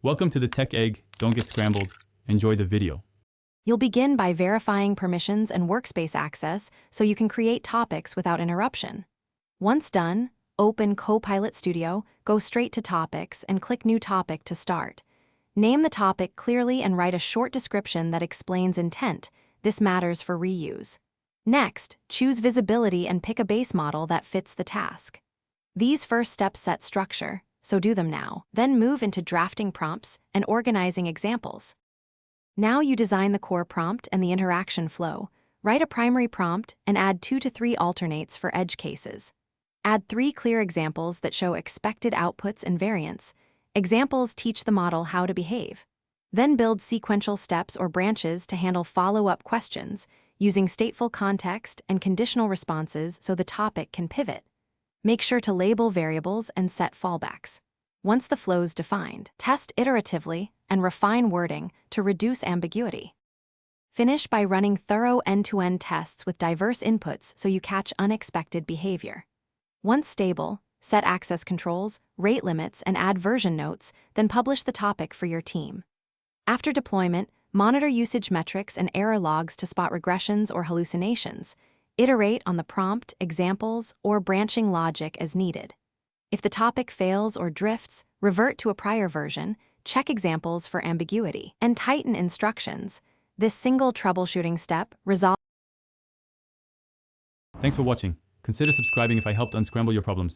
Welcome to the Tech Egg. Don't get scrambled. Enjoy the video. You'll begin by verifying permissions and workspace access so you can create topics without interruption. Once done, open Copilot Studio, go straight to Topics, and click New Topic to start. Name the topic clearly and write a short description that explains intent. This matters for reuse. Next, choose Visibility and pick a base model that fits the task. These first steps set structure, so do them now. Then move into drafting prompts and organizing examples. Now you design the core prompt and the interaction flow. Write a primary prompt and add 2 to 3 alternates for edge cases. Add 3 clear examples that show expected outputs and variants. Examples teach the model how to behave. Then build sequential steps or branches to handle follow-up questions, using stateful context and conditional responses so the topic can pivot. Make sure to label variables and set fallbacks. Once the flow's defined, test iteratively and refine wording to reduce ambiguity. Finish by running thorough end-to-end tests with diverse inputs so you catch unexpected behavior. Once stable, set access controls, rate limits, and add version notes, then publish the topic for your team. After deployment, monitor usage metrics and error logs to spot regressions or hallucinations. Iterate on the prompt, examples, or branching logic as needed. If the topic fails or drifts, revert to a prior version, check examples for ambiguity, and tighten instructions. This single troubleshooting step resolves. Thanks for watching. Consider subscribing if I helped unscramble your problems.